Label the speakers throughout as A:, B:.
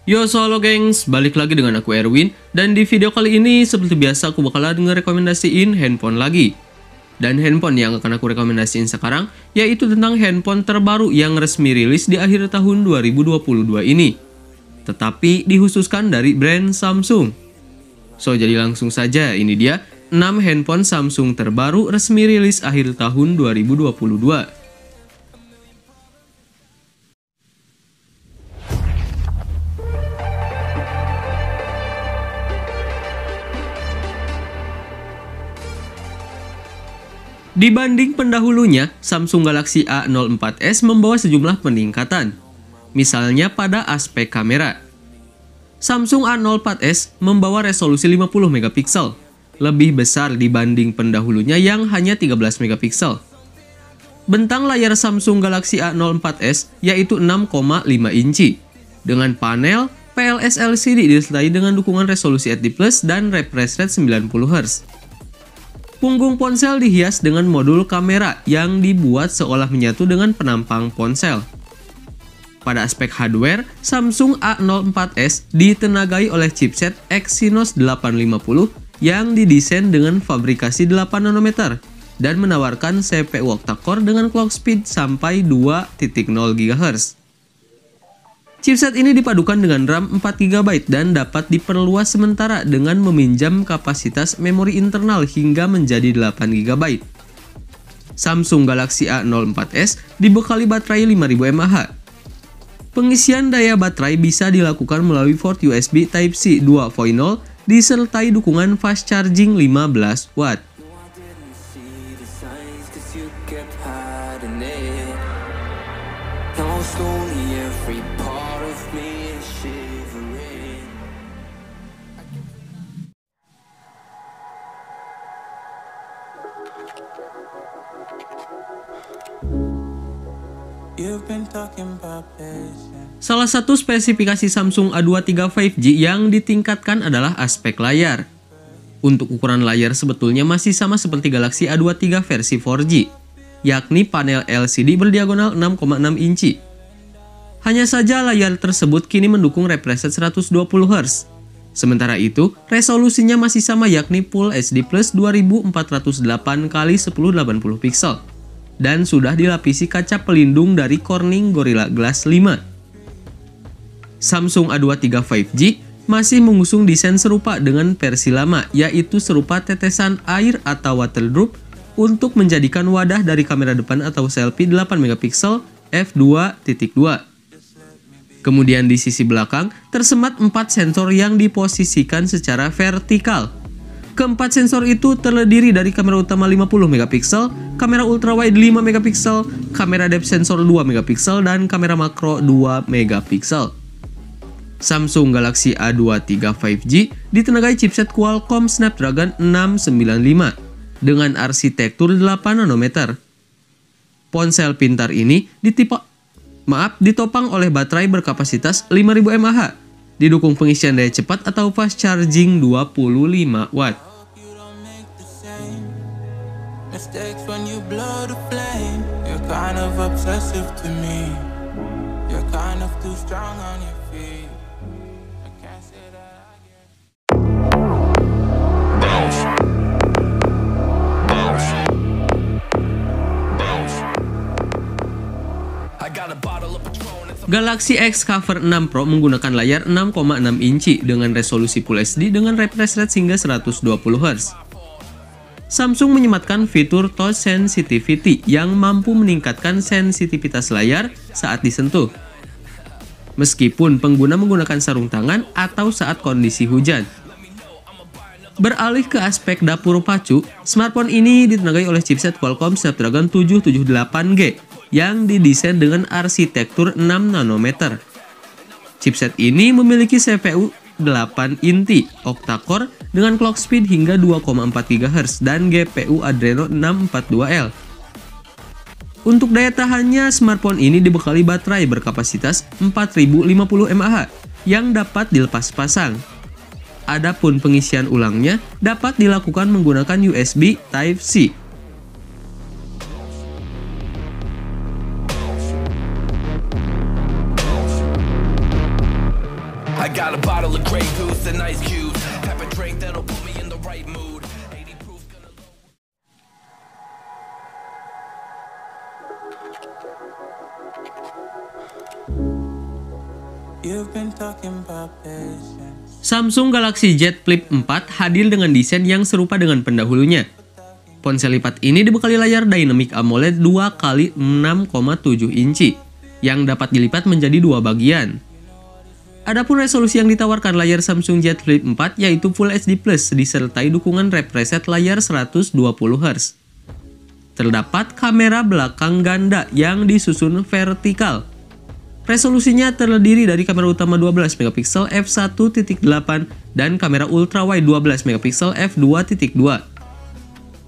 A: Yo, halo gengs, balik lagi dengan aku Erwin. Dan di video kali ini seperti biasa aku bakalan ngerekomendasiin handphone lagi. Dan handphone yang akan aku rekomendasiin sekarang yaitu tentang handphone terbaru yang resmi rilis di akhir tahun 2022 ini. Tetapi dikhususkan dari brand Samsung. So, jadi langsung saja, ini dia 6 handphone Samsung terbaru resmi rilis akhir tahun 2022. Dibanding pendahulunya, Samsung Galaxy A04s membawa sejumlah peningkatan. Misalnya pada aspek kamera. Samsung A04s membawa resolusi 50 megapiksel, lebih besar dibanding pendahulunya yang hanya 13 megapiksel. Bentang layar Samsung Galaxy A04s yaitu 6,5 inci, dengan panel PLS LCD disertai dengan dukungan resolusi HD+ dan refresh rate 90 Hz. Punggung ponsel dihias dengan modul kamera yang dibuat seolah menyatu dengan penampang ponsel. Pada aspek hardware, Samsung A04s ditenagai oleh chipset Exynos 850 yang didesain dengan fabrikasi 8 nanometer dan menawarkan CPU octa-core dengan clock speed sampai 2.0 GHz. Chipset ini dipadukan dengan RAM 4GB dan dapat diperluas sementara dengan meminjam kapasitas memori internal hingga menjadi 8GB. Samsung Galaxy A04s dibekali baterai 5000 mAh. Pengisian daya baterai bisa dilakukan melalui port USB Type-C 2.0 disertai dukungan fast charging 15 watt. Salah satu spesifikasi Samsung A23 5G yang ditingkatkan adalah aspek layar. Untuk ukuran layar sebetulnya masih sama seperti Galaxy A23 versi 4G, yakni panel LCD berdiagonal 6,6 inci. Hanya saja layar tersebut kini mendukung refresh rate 120 Hz. Sementara itu, resolusinya masih sama yakni Full HD+ 2408x1080 pixel. Dan sudah dilapisi kaca pelindung dari Corning Gorilla Glass 5. Samsung A23 5G masih mengusung desain serupa dengan versi lama, yaitu serupa tetesan air atau waterdrop untuk menjadikan wadah dari kamera depan atau selfie 8 megapiksel f2.2. Kemudian di sisi belakang tersemat 4 sensor yang diposisikan secara vertikal. Keempat sensor itu terdiri dari kamera utama 50 megapiksel, kamera ultrawide 5 megapiksel, kamera depth sensor 2 megapiksel, dan kamera makro 2 megapiksel. Samsung Galaxy A23 5G ditenagai chipset Qualcomm Snapdragon 695 dengan arsitektur 8 nanometer. Ponsel pintar ini ditopang oleh baterai berkapasitas 5000 mAh, didukung pengisian daya cepat atau fast charging 25 watt.
B: Mistakes when you blow the flame. You're kind of obsessive to me. You're kind of too strong on your feet. I can't say that I get. Bounce. Bounce. Bounce. I got a bottle of Patron.
A: Galaxy X Cover 6 Pro menggunakan layar 6,6 inci dengan resolusi Full HD dengan refresh rate hingga 120 Hz. Samsung menyematkan fitur touch sensitivity yang mampu meningkatkan sensitivitas layar saat disentuh, meskipun pengguna menggunakan sarung tangan atau saat kondisi hujan. Beralih ke aspek dapur pacu, smartphone ini ditenagai oleh chipset Qualcomm Snapdragon 778G yang didesain dengan arsitektur 6 nanometer. Chipset ini memiliki CPU 8 inti octa-core dengan clock speed hingga 2,4 GHz dan GPU Adreno 642L. Untuk daya tahannya, smartphone ini dibekali baterai berkapasitas 4050 mAh yang dapat dilepas pasang. Adapun pengisian ulangnya dapat dilakukan menggunakan USB Type-C.
C: Got a bottle of Grey Goose and ice cubes. Have a drink that'll put me in the right mood. 80 proof gonna load.
B: You've been talking about patience.
A: Samsung Galaxy Z Flip 4 hadir dengan desain yang serupa dengan pendahulunya. Ponsel lipat ini dibekali layar Dynamic AMOLED 2x6,7 inci yang dapat dilipat menjadi dua bagian. Adapun resolusi yang ditawarkan layar Samsung Z Flip 4 yaitu Full HD Plus disertai dukungan refresh rate layar 120 Hz. Terdapat kamera belakang ganda yang disusun vertikal. Resolusinya terdiri dari kamera utama 12 MP f1.8 dan kamera ultrawide 12 MP f2.2.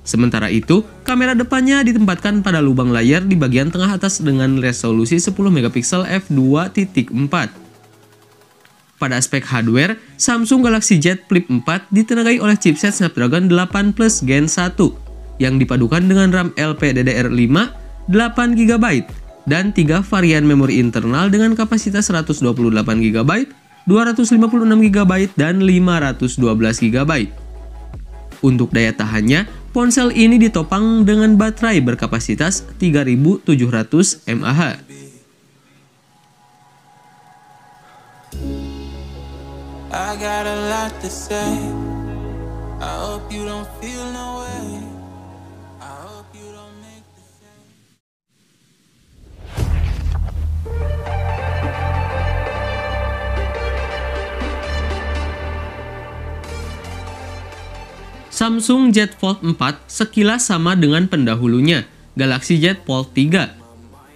A: Sementara itu, kamera depannya ditempatkan pada lubang layar di bagian tengah atas dengan resolusi 10 MP f2.4. Pada aspek hardware, Samsung Galaxy Z Flip 4 ditenagai oleh chipset Snapdragon 8 Plus Gen 1 yang dipadukan dengan RAM LPDDR5 8GB dan 3 varian memori internal dengan kapasitas 128GB, 256GB, dan 512GB. Untuk daya tahannya, ponsel ini ditopang dengan baterai berkapasitas 3700 mAh.
B: I got a lot to say. I hope you don't feel no way. I hope you don't make the same.
A: Samsung Z Fold 4 sekilas sama dengan pendahulunya, Galaxy Z Fold 3.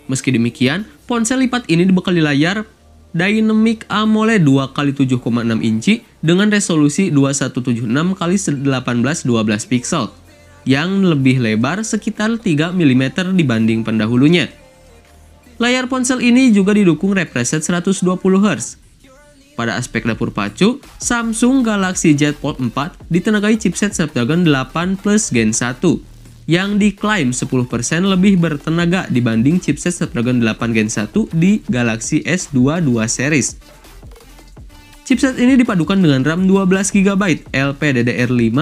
A: Meski demikian, ponsel lipat ini dibekali layar Dynamic AMOLED 2x7,6 inci dengan resolusi 2176x1812 pixel yang lebih lebar sekitar 3 mm dibanding pendahulunya. Layar ponsel ini juga didukung refresh rate 120 Hz. Pada aspek dapur pacu, Samsung Galaxy Z Fold 4 ditenagai chipset Snapdragon 8 Plus Gen 1 yang diklaim 10% lebih bertenaga dibanding chipset Snapdragon 8 Gen 1 di Galaxy S22 series. Chipset ini dipadukan dengan RAM 12GB LPDDR5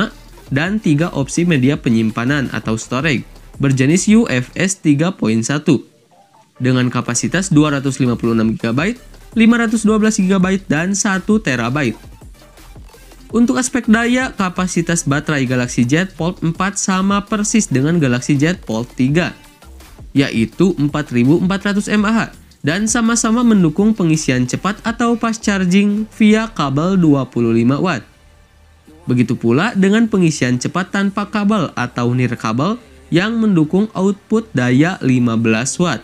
A: dan 3 opsi media penyimpanan atau storage berjenis UFS 3.1 dengan kapasitas 256GB, 512GB, dan 1TB. Untuk aspek daya, kapasitas baterai Galaxy Z Fold 4 sama persis dengan Galaxy Z Fold 3, yaitu 4400 mAh dan sama-sama mendukung pengisian cepat atau fast charging via kabel 25 watt. Begitu pula dengan pengisian cepat tanpa kabel atau nirkabel yang mendukung output daya 15 watt.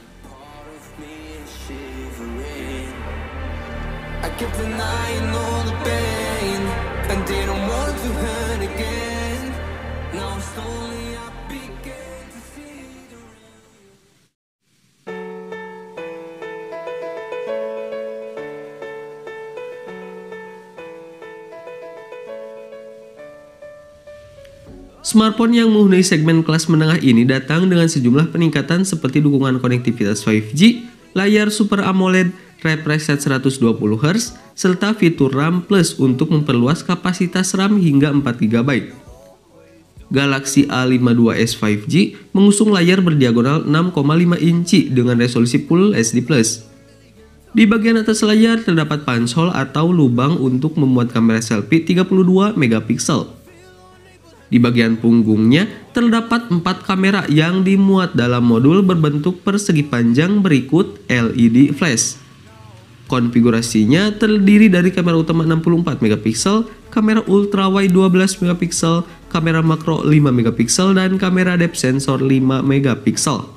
A: Smartphone yang memenuhi segmen kelas menengah ini datang dengan sejumlah peningkatan seperti dukungan konektivitas 5G, layar Super AMOLED, refresh rate 120 Hz, serta fitur RAM Plus untuk memperluas kapasitas RAM hingga 4GB. Galaxy A52s 5G mengusung layar berdiagonal 6,5 inci dengan resolusi Full HD+. Di bagian atas layar terdapat punch hole atau lubang untuk memuat kamera selfie 32 megapiksel. Di bagian punggungnya terdapat 4 kamera yang dimuat dalam modul berbentuk persegi panjang berikut LED flash. Konfigurasinya terdiri dari kamera utama 64 megapiksel, kamera ultrawide 12 megapiksel, kamera makro 5 megapiksel, dan kamera depth sensor 5 megapiksel.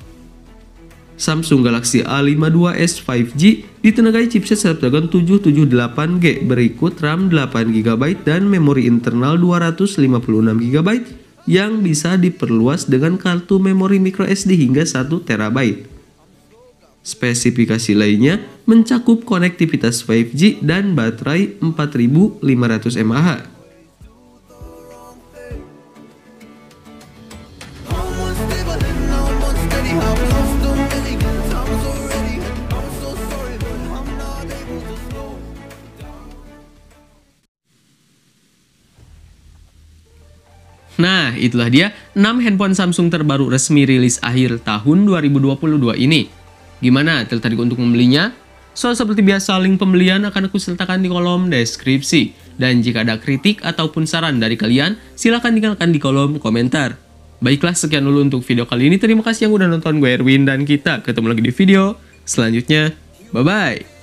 A: Samsung Galaxy A52s 5G ditenagai chipset Snapdragon 778G berikut RAM 8GB dan memori internal 256GB yang bisa diperluas dengan kartu memori microSD hingga 1TB. Spesifikasi lainnya mencakup konektivitas 5G dan baterai 4500 mAh. Nah, itulah dia 6 handphone Samsung terbaru resmi rilis akhir tahun 2022 ini. Gimana, tertarik untuk membelinya? So, seperti biasa, link pembelian akan aku sertakan di kolom deskripsi. Dan jika ada kritik ataupun saran dari kalian, silahkan tinggalkan di kolom komentar. Baiklah, sekian dulu untuk video kali ini. Terima kasih yang udah nonton. Gue Erwin dan kita ketemu lagi di video selanjutnya. Bye-bye!